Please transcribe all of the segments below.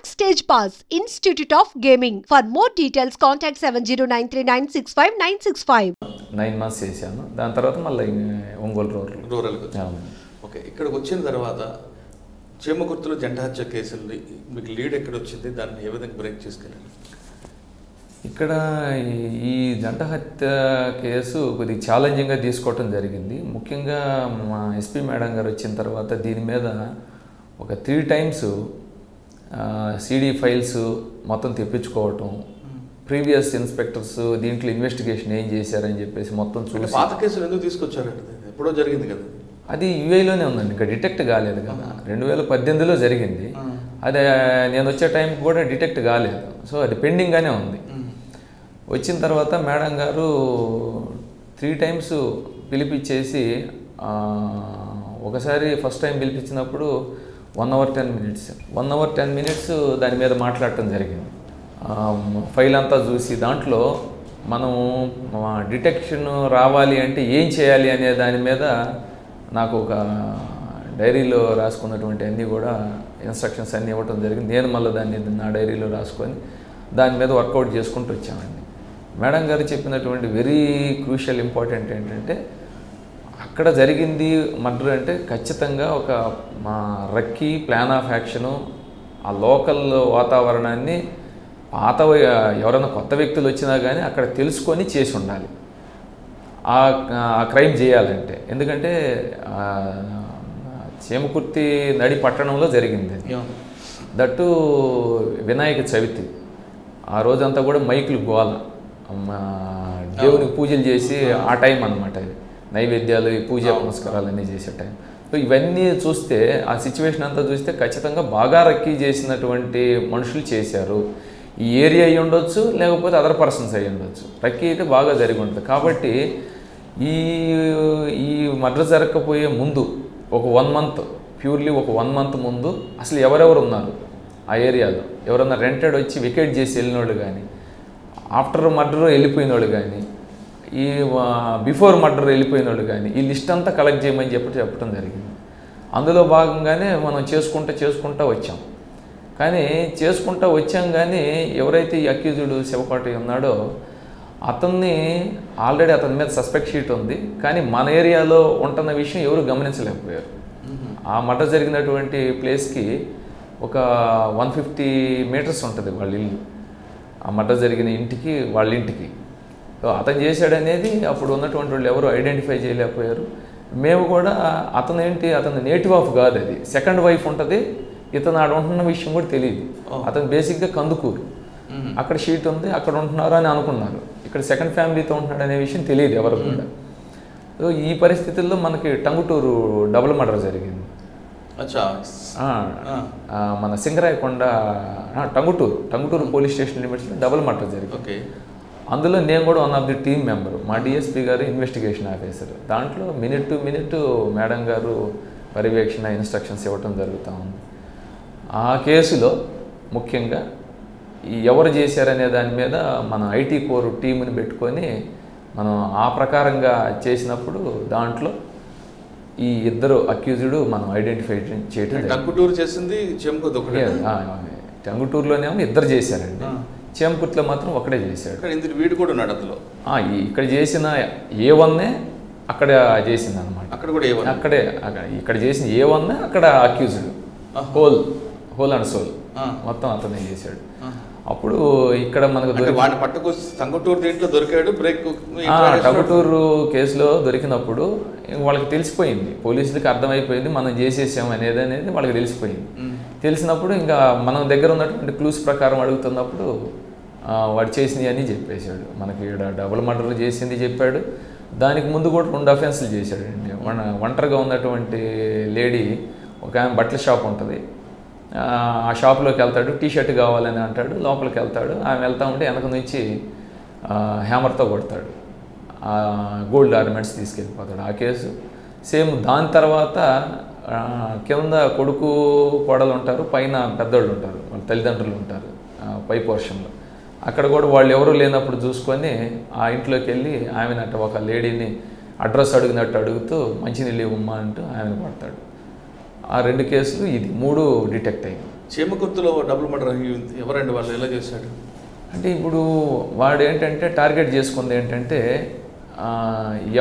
Backstage Pass, Institute of Gaming. For more details, contact 70939659659. 9 months చేశాను. దాని తర్వాత మళ్ళీ ఒంగోలు రూరల్కి వచ్చాను. ఓకే, ఇక్కడికి వచ్చిన తర్వాత చేమకుర్తిలో జంట హత్య కేసులు మీకు లీడ్ ఎక్కడ వచ్చింది, దాన్ని ఏ విధంగా బ్రేక్ చేసుకెళ్ళారు? ఇక్కడ ఈ జంట హత్య కేసు కొద్దిగా ఛాలెంజింగ్గా తీసుకోవటం జరిగింది. ముఖ్యంగా మా ఎస్పీ మేడం గారు వచ్చిన తర్వాత దీని మీద ఒక 3 times సిడి ఫైల్స్ మొత్తం తెప్పించుకోవటం, ప్రీవియస్ ఇన్స్పెక్టర్స్ దీంట్లో ఇన్వెస్టిగేషన్ ఏం చేశారని చెప్పేసి మొత్తం చూసి. పాత కేసులు ఎందుకు తీసుకొచ్చారండి? ఎప్పుడో జరిగింది కదా అది యుఏలోనే ఉందండి, ఇంకా డిటెక్ట్ కాలేదు కదా. 2018లో జరిగింది. అదే నేను వచ్చే టైంకి కూడా డిటెక్ట్ కాలేదు. సో అది పెండింగ్గానే ఉంది. వచ్చిన తర్వాత మేడం గారు 3 times పిలిపించేసి, ఒకసారి first time పిలిపించినప్పుడు 1 hour 10 minutes 1 hour 10 minutes దాని మీద మాట్లాడటం జరిగింది. ఫైల్ అంతా చూసి దాంట్లో మనం డిటెక్షన్ రావాలి అంటే ఏం చేయాలి అనే దాని మీద నాకు ఒక డైరీలో రాసుకున్నటువంటి అన్నీ కూడా ఇన్స్ట్రక్షన్స్ అన్నీ ఇవ్వటం జరిగింది. నేను మళ్ళీ దాన్ని నా డైరీలో రాసుకొని దాని మీద వర్కౌట్ చేసుకుంటూ వచ్చామండి. మేడం గారు చెప్పినటువంటి వెరీ క్రూషియల్ ఇంపార్టెంట్ ఏంటంటే, అక్కడ జరిగింది మర్డర్ అంటే ఖచ్చితంగా ఒక మా రక్కీ ప్లాన్ ఆఫ్ యాక్షను, ఆ లోకల్ వాతావరణాన్ని పాత ఎవరైనా కొత్త వ్యక్తులు వచ్చినా కానీ అక్కడ తెలుసుకొని చేసి ఉండాలి ఆ క్రైమ్ చేయాలంటే. ఎందుకంటే చేమకుర్తి నడి పట్టణంలో జరిగింది. దట్టు వినాయక చవితి ఆ రోజంతా కూడా మైకులు గోల, దేవునికి పూజలు చేసి ఆ టైం అనమాట. ఇది నైవేద్యాలు, పూజా పునస్కారాలు అన్నీ చేసే టైం. సో ఇవన్నీ చూస్తే ఆ సిచ్యువేషన్ అంతా చూస్తే ఖచ్చితంగా బాగా రక్కీ చేసినటువంటి మనుషులు చేశారు. ఈ ఏరియా అయ్యి ఉండొచ్చు, లేకపోతే అదర్ పర్సన్స్ అయ్యి ఉండొచ్చు. రక్కీ అయితే బాగా జరిగి ఉంటుంది. కాబట్టి ఈ మర్డర్ జరగకపోయే ముందు ఒక 1 month, ప్యూర్లీ ఒక 1 month ముందు అసలు ఎవరెవరు ఉన్నారు ఆ ఏరియాలో, ఎవరన్నా రెంటెడ్ వచ్చి వికెట్ చేసి వెళ్ళినోళ్ళు కానీ, ఆఫ్టర్ మర్డర్ వెళ్ళిపోయిన వాళ్ళు కానీ, ఈ బిఫోర్ మర్డర్ వెళ్ళిపోయిన వాళ్ళు కానీ, ఈ లిస్ట్ అంతా కలెక్ట్ చేయమని చెప్పడం జరిగింది. అందులో భాగంగానే మనం చేసుకుంటూ వచ్చాం. కానీ చేసుకుంటూ వచ్చాం కానీ ఎవరైతే ఈ అక్యూజ్డ్ శివకోటి ఉన్నాడో అతన్ని ఆల్రెడీ అతని మీద సస్పెక్ట్ షీట్ ఉంది. కానీ మన ఏరియాలో ఉంటున్న విషయం ఎవరు గమనించలేకపోయారు. ఆ మర్డర్ జరిగినటువంటి ప్లేస్కి ఒక 150 meters ఉంటుంది వాళ్ళ ఇల్లు, ఆ మర్డర్ జరిగిన ఇంటికి వాళ్ళ ఇంటికి. సో అతను చేశాడనేది అప్పుడు ఉన్నటువంటి వాళ్ళు ఎవరు ఐడెంటిఫై చేయలేకపోయారు. మేము కూడా అతను నేటివ్ ఆఫ్ కాదు, అది సెకండ్ వైఫ్ ఉంటుంది. ఇతను ఆడ ఉంటున్న విషయం కూడా తెలియదు. అతను బేసిక్గా కందుకూరు, అక్కడ షీట్ ఉంది, అక్కడ ఉంటున్నారు అని అనుకున్నారు. ఇక్కడ సెకండ్ ఫ్యామిలీతో ఉంటున్నాడు అనే విషయం తెలియదు ఎవరు కూడా. సో ఈ పరిస్థితుల్లో మనకి టంగుటూరు డబుల్ మర్డర్ జరిగింది. మన సింగరాయకొండ టంగుటూరు పోలీస్ స్టేషన్ లిమిట్స్లో డబుల్ మర్డర్ జరిగింది. అందులో నేను కూడా one of the team member. మా డిఎస్పీ గారు ఇన్వెస్టిగేషన్ ఆఫీసర్. దాంట్లో మినిట్ టు మినిట్ మేడం గారు పర్యవేక్షణ ఇన్స్ట్రక్షన్స్ ఇవ్వటం జరుగుతూ ఉంది. ఆ కేసులో ముఖ్యంగా ఎవరు చేశారనే దాని మీద మన ఐటీ కోర్ టీముని పెట్టుకొని మనం ఆ ప్రకారంగా చేసినప్పుడు దాంట్లో ఈ ఇద్దరు అక్యూజ్డ్ మనం ఐడెంటిఫై చేయడం. టంగుటూరు చేసింది టంగుటూరులోనేమో ఇద్దరు చేశారండి, చేమకుర్తిలో మాత్రం ఒకడే చేశాడు. వీడు కూడా ఉన్నాడు అందులో. ఇక్కడ చేసిన A1 అక్కడ చేసింది అనమాట. అక్కడే ఇక్కడ చేసిన A1 అక్కడ అక్యూజ్డ్, హోల్ అండ్ సోల్ మొత్తం అతనే చేశాడు. అప్పుడు ఇక్కడ మనకు టంగుటూరు కేసులో దొరికినప్పుడు వాళ్ళకి తెలిసిపోయింది, పోలీసులకి అర్థమైపోయింది మనం చేసేసాం అనేది వాళ్ళకి తెలిసిపోయింది. తెలిసినప్పుడు ఇంకా మన దగ్గర ఉన్నటువంటి క్లూస్ ప్రకారం అడుగుతున్నప్పుడు వాడు చేసింది అని చెప్పేశాడు. మనకి ఇక్కడ డబుల్ మర్డర్ చేసింది చెప్పాడు. దానికి ముందు కూడా 2 offenses చేశాడండి. ఒంటరిగా ఉన్నటువంటి లేడీ, ఒక ఆమె బట్టల షాప్ ఉంటుంది, ఆ షాప్లోకి వెళ్తాడు, టీషర్ట్ కావాలని అంటాడు, లోపలికి వెళ్తాడు. ఆమె వెళ్తూ ఉంటే వెనక నుంచి హ్యామర్తో కొడతాడు, గోల్డ్ ఆర్నమెంట్స్ తీసుకెళ్ళిపోతాడు. ఆ కేసు సేమ్. దాని తర్వాత కింద కొడుకు కోడలు ఉంటారు, పైన పెద్దోళ్ళు ఉంటారు, వాళ్ళ తల్లిదండ్రులు ఉంటారు పై పోర్షన్లో. అక్కడ కూడా వాళ్ళు ఎవరూ లేనప్పుడు చూసుకొని ఆ ఇంట్లోకి వెళ్ళి ఆమెనట్ట ఒక లేడీని అడ్రస్ అడిగినట్టు అడుగుతూ మంచినీళ్ళు ఇవ్వమ్మా అంటూ ఆమెను కొడతాడు. ఆ 2 కేసులు, ఇది 3 డిటెక్ట్ అయ్యింది. చేమకుర్తిలో డబుల్ మర్డర్ ఎవరండి వాళ్ళు, ఎలా చేశాడు? అంటే ఇప్పుడు వాడు ఏంటంటే టార్గెట్ చేసుకుంది ఏంటంటే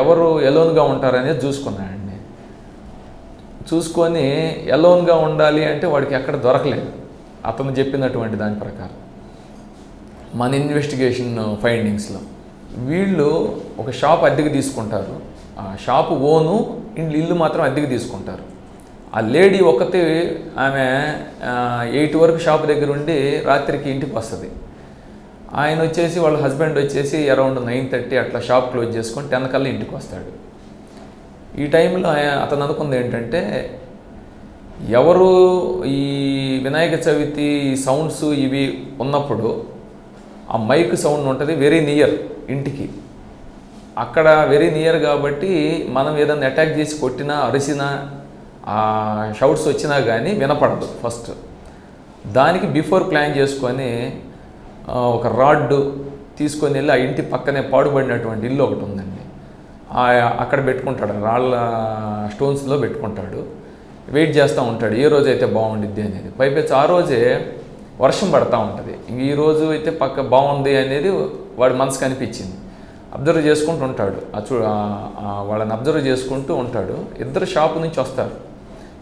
ఎవరు ఎలోన్గా ఉంటారనేది చూసుకున్నాడండి. చూసుకొని ఎలోన్గా ఉండాలి అంటే వాడికి ఎక్కడ దొరకలేదు అతను చెప్పినటువంటి దాని ప్రకారం. మన ఇన్వెస్టిగేషన్ ఫైండింగ్స్లో వీళ్ళు ఒక షాప్ అద్దెకి తీసుకుంటారు. ఆ షాపు ఓను, ఇల్లు మాత్రం అద్దెకి తీసుకుంటారు. ఆ లేడీ ఒకటి ఆమె 8 వరకు షాప్ దగ్గర ఉండి రాత్రికి ఇంటికి వస్తుంది. ఆయన వచ్చేసి వాళ్ళ హస్బెండ్ వచ్చేసి అరౌండ్ 9:30 అట్లా షాప్ క్లోజ్ చేసుకొని 10 కల్లా ఇంటికి వస్తాడు. ఈ టైంలో అతను అనుకుంది ఏంటంటే ఎవరు ఈ వినాయక చవితి సౌండ్స్ ఇవి ఉన్నప్పుడు ఆ మైక్ సౌండ్ ఉంటుంది వెరీ నియర్ ఇంటికి, అక్కడ వెరీ నియర్ కాబట్టి మనం ఏదైనా అటాక్ చేసి కొట్టినా అరిసినా ఆ షౌట్స్ వచ్చినా కానీ వినపడదు. ఫస్ట్ దానికి బిఫోర్ ప్లాన్ చేసుకొని ఒక రాడ్ తీసుకొని వెళ్ళి ఆ ఇంటి పక్కనే పాడుబడినటువంటి ఇల్లు ఒకటి ఉందండి, అక్కడ పెట్టుకుంటాడు, రాళ్ళ స్టోన్స్లో పెట్టుకుంటాడు. వెయిట్ చేస్తూ ఉంటాడు ఏ రోజైతే బాగుండిద్ది అనేది. పైపెచ్చి ఆ రోజే వర్షం పడతా ఉంటుంది. ఇంక ఈ రోజు అయితే పక్క బాగుంది అనేది వాడి మనసుకు అనిపించింది. అబ్జర్వ్ చేసుకుంటూ ఉంటాడు, వాళ్ళని అబ్జర్వ్ చేసుకుంటూ ఉంటాడు. ఇద్దరు షాపు నుంచి వస్తారు.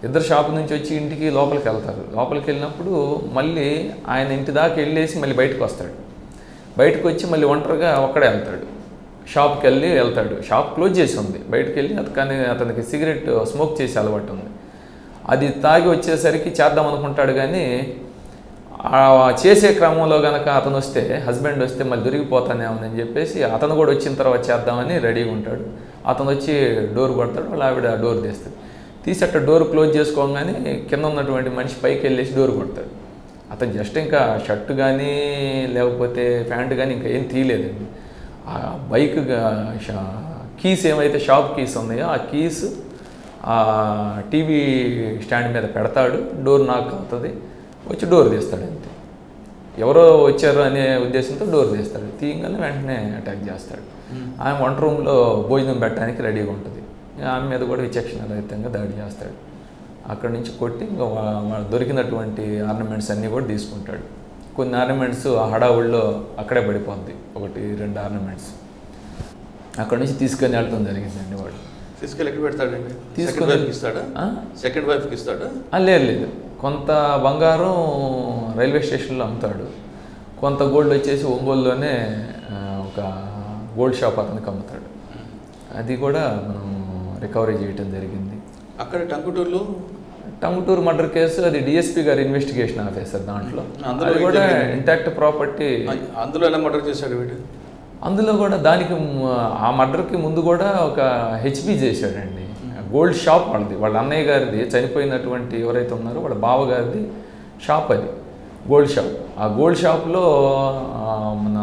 ఇద్దరు షాపు నుంచి వచ్చి ఇంటికి లోపలికి వెళ్తారు. లోపలికి వెళ్ళినప్పుడు మళ్ళీ ఆయన ఇంటి దాకా వెళ్ళేసి మళ్ళీ బయటకు వస్తాడు. బయటకు వచ్చి మళ్ళీ ఒంటరిగా ఒక్కడే వెళ్తాడు. షాప్కి వెళ్తాడు. షాప్ క్లోజ్ చేసి ఉంది. బయటకు వెళ్ళి కానీ అతనికి సిగరెట్ స్మోక్ చేసే అలవాటు ఉంది. అది తాగి వచ్చేసరికి చేద్దాం అనుకుంటాడు. కానీ చేసే క్రమంలో కనుక అతను వస్తే, హస్బెండ్ వస్తే మళ్ళీ దొరికిపోతానేమని చెప్పేసి అతను కూడా వచ్చిన తర్వాత చేద్దామని రెడీగా ఉంటాడు. అతను వచ్చి డోర్ కొడతాడు. వాళ్ళ ఆవిడ డోర్ తీస్తుంది. తీసి అట్ట డోర్ క్లోజ్ చేసుకోగానే కింద ఉన్నటువంటి మనిషి పైకి వెళ్ళేసి డోర్ కొడతాడు. అతను జస్ట్ ఇంకా షర్ట్ కానీ లేకపోతే ప్యాంట్ కానీ ఇంకా ఏం తీయలేదండి. ఆ బైక్ కీస్ ఏమైతే షాప్ కీస్ ఉన్నాయో ఆ కీస్ ఆ టీవీ స్టాండ్ మీద పెడతాడు. డోర్ నాక్ అవుతుంది. వచ్చి డోర్ తీస్తాడు. అంతే, ఎవరో వచ్చారు అనే ఉద్దేశంతో డోర్ తీస్తాడు. తీయగానే వెంటనే అటాక్ చేస్తాడు. ఆమె వంట రూమ్లో భోజనం పెట్టడానికి రెడీగా ఉంటుంది. ఆమె మీద కూడా విచక్షణరహితంగా దాడి చేస్తాడు. అక్కడి నుంచి కొట్టి ఇంకా దొరికినటువంటి ఆర్నమెంట్స్ అన్నీ కూడా తీసుకుంటాడు. కొన్ని ఆర్నమెంట్స్ ఆ హడావుల్లో అక్కడే పడిపోద్ది, 1-2 ఆర్నమెంట్స్ అక్కడి నుంచి తీసుకొని వెళ్ళటం జరిగిందండి. వాడు తీసుకెళ్ళి ఎక్కడ పెడతాడండి? సెకండ్ వైఫ్కి ఇస్తాడా? లేదు, కొంత బంగారం రైల్వే స్టేషన్లో అమ్ముతాడు. కొంత గోల్డ్ వచ్చేసి ఒంగోలులోనే ఒక గోల్డ్ షాప్ అతనికి అమ్ముతాడు. అది కూడా మనం రికవరీ చేయటం జరిగింది. అక్కడ టంగుటూరు మర్డర్ కేసు అది డిఎస్పీ గారు ఇన్వెస్టిగేషన్ ఆఫీసర్. దాంట్లో అది కూడా ఇంటాక్ట్ ప్రాపర్టీ. అందులో ఎలా మర్డర్ చేశాడు వీడు? అందులో కూడా దానికి ఆ మర్డర్కి ముందు కూడా ఒక హెచ్బి చేశాడండి. గోల్డ్ షాప్ వాళ్ళది, వాళ్ళ అన్నయ్య గారిది, చనిపోయినటువంటి ఎవరైతే ఉన్నారో వాళ్ళ బావగారిది షాప్ అది, గోల్డ్ షాప్. ఆ గోల్డ్ షాప్లో మన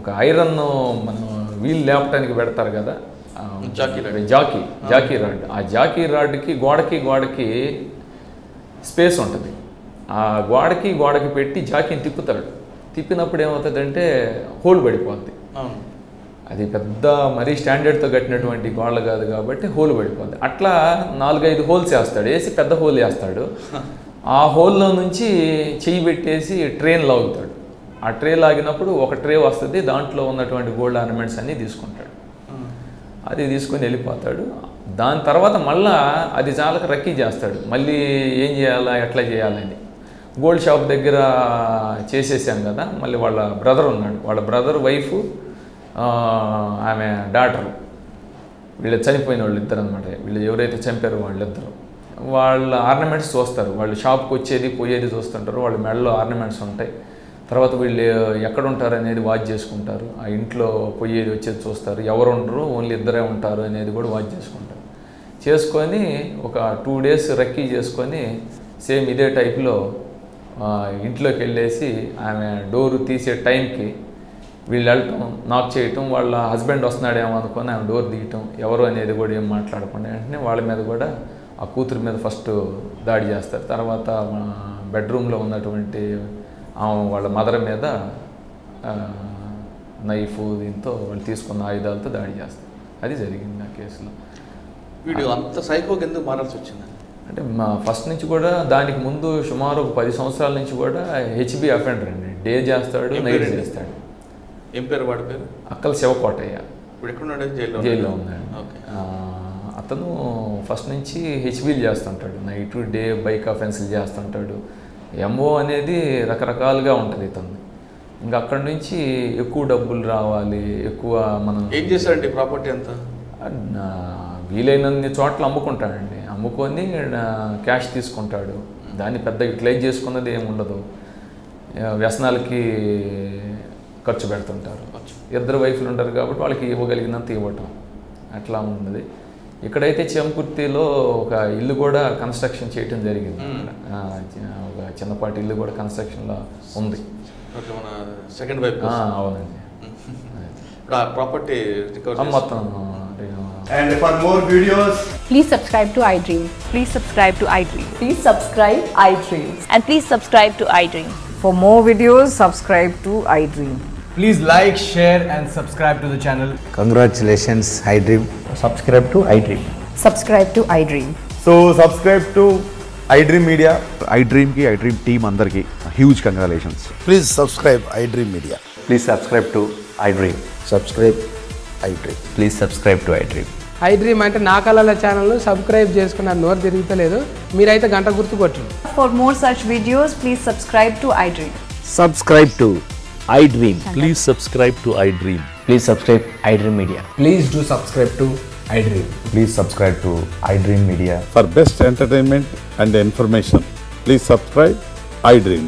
ఒక ఐరన్ మనం వీల్ లేపటానికి పెడతారు కదా, జాకీ రాడ్. ఆ జాకీ రాడ్కి గోడకి స్పేస్ ఉంటుంది. ఆ గోడకి పెట్టి జాకీని తిప్పుతాడు. తిప్పినప్పుడు ఏమవుతుందంటే హోల్ పడిపోద్ది. అది పెద్ద మరీ స్టాండర్డ్తో కట్టినటువంటి గోడలు కాదు కాబట్టి హోల్ పడిపోద్ది. అట్లా 4-5 హోల్స్ వేస్తాడు. వేసి పెద్ద హోల్ వేస్తాడు. ఆ హోల్లో నుంచి చెయ్యి పెట్టేసి ట్రైన్ లాగుతాడు. ఆ ట్రే లాగినప్పుడు ఒక ట్రే వస్తుంది. దాంట్లో ఉన్నటువంటి గోల్డ్ ఆర్నమెంట్స్ అన్నీ తీసుకుంటాడు. అది తీసుకొని వెళ్ళిపోతాడు. దాని తర్వాత మళ్ళీ అది చాలక రక్కీ చేస్తాడు. మళ్ళీ ఏం చేయాలా, ఎట్లా చేయాలని. గోల్డ్ షాప్ దగ్గర చేసేసాం కదా, మళ్ళీ వాళ్ళ బ్రదర్ ఉన్నాడు. వాళ్ళ బ్రదర్ వైఫ్, ఆమె డాటర్, వీళ్ళు చనిపోయిన వాళ్ళు ఇద్దరు అనమాట. వీళ్ళు ఎవరైతే చంపారో వాళ్ళిద్దరు, వాళ్ళ ఆర్నమెంట్స్ చూస్తారు. వాళ్ళు షాప్కి వచ్చేది పోయేది చూస్తుంటారు. వాళ్ళ మెడలో ఆర్నమెంట్స్ ఉంటాయి. తర్వాత వీళ్ళు ఎక్కడ ఉంటారు అనేది వాచ్ చేసుకుంటారు. ఆ ఇంట్లో పోయేది వచ్చేది చూస్తారు. ఎవరు ఉండరు, ఓన్లీ ఇద్దరే ఉంటారు అనేది కూడా వాచ్ చేసుకుంటారు. చేసుకొని ఒక 2 days రక్కీ చేసుకొని సేమ్ ఇదే టైప్లో ఇంట్లోకి వెళ్ళేసి ఆమె డోరు తీసే టైంకి వీళ్ళు వెళ్ళటం, నాక్ చేయటం, వాళ్ళ హస్బెండ్ వస్తున్నాడేమో అనుకొని ఆమె డోర్ తీయటం, ఎవరు అనేది కూడా ఏం మాట్లాడకుండా వెంటనే వాళ్ళ మీద కూడా ఆ కూతురు మీద ఫస్ట్ దాడి చేస్తారు. తర్వాత బెడ్రూమ్లో ఉన్నటువంటి వాళ్ళ మదర్ మీద నైఫ్ దీంతో వాళ్ళు తీసుకున్న ఆయుధాలతో దాడి చేస్తారు. అది జరిగింది ఆ కేసులో. వీడు అంత సైకోకి ఎందుకు మారాల్సి వచ్చింది? అంటే మా ఫస్ట్ నుంచి కూడా దానికి ముందు సుమారు ఒక 10 సంవత్సరాల నుంచి కూడా హెచ్బి అఫెండర్ అండి. డే చేస్తాడు, నైట్ చేస్తాడు. ఏం పేరు వాడి పేరు? అక్కల శివకోటయ్య. ఇప్పుడు ఎక్కడున్నాడు? జైల్లో ఉన్నాడు. అతను ఫస్ట్ నుంచి హెచ్బీలు చేస్తుంటాడు, నైట్ డే బైక్ అఫెన్స్లు చేస్తుంటాడు. ఎంఓ అనేది రకరకాలుగా ఉంటుంది ఇతను. ఇంకా అక్కడి నుంచి ఎక్కువ డబ్బులు రావాలి, ఎక్కువ మనం ఏం చేశాడండి? ప్రాపర్టీ అంతా వీలైనన్ని చోట్ల అమ్ముకుంటాడండి. అమ్ముకొని క్యాష్ తీసుకుంటాడు. దాన్ని పెద్ద యూటిలైజ్ చేసుకున్నది ఏమి ఉండదు. వ్యసనాలకి ఖర్చు పెడుతుంటారు. ఇద్దరు వైఫ్లు ఉంటారు కాబట్టి వాళ్ళకి ఇవ్వగలిగినంత ఇవ్వటం అట్లా ఉన్నది. ఇక్కడైతే చెంకుర్తిలో ఒక ఇల్లు కూడా కన్స్ట్రక్షన్ చేయటం జరిగింది. ఒక చిన్నపాటి ఇల్లు కూడా కన్స్ట్రక్షన్లో ఉంది. Second wife? అవునండి. ప్రాపర్టీ మొత్తం. And for more videos, please subscribe to iDream. Please subscribe to iDream. Please subscribe iDream. And please subscribe to iDream. For more videos, subscribe to iDream. please like, share and subscribe to the channel. Congratulations, iDream. Subscribe to iDream. Subscribe to iDream. So subscribe to iDream Media. iDream ki iDream team andarki huge congratulations. Please subscribe iDream Media. Please subscribe to iDream. Subscribe iDream. Please subscribe to iDream. iDream అంటే నా కళల ఛానల్ను subscribe చేసుకున్న నోరు తిరుగుతలేదు. మీరైతే గంట గుర్తు కొట్టండి. For more such videos, please subscribe to iDream. Subscribe to iDream. Please subscribe to iDream. Please subscribe iDream Media. Please do subscribe to iDream. Please subscribe to iDream Media. For best entertainment and information, please subscribe iDream.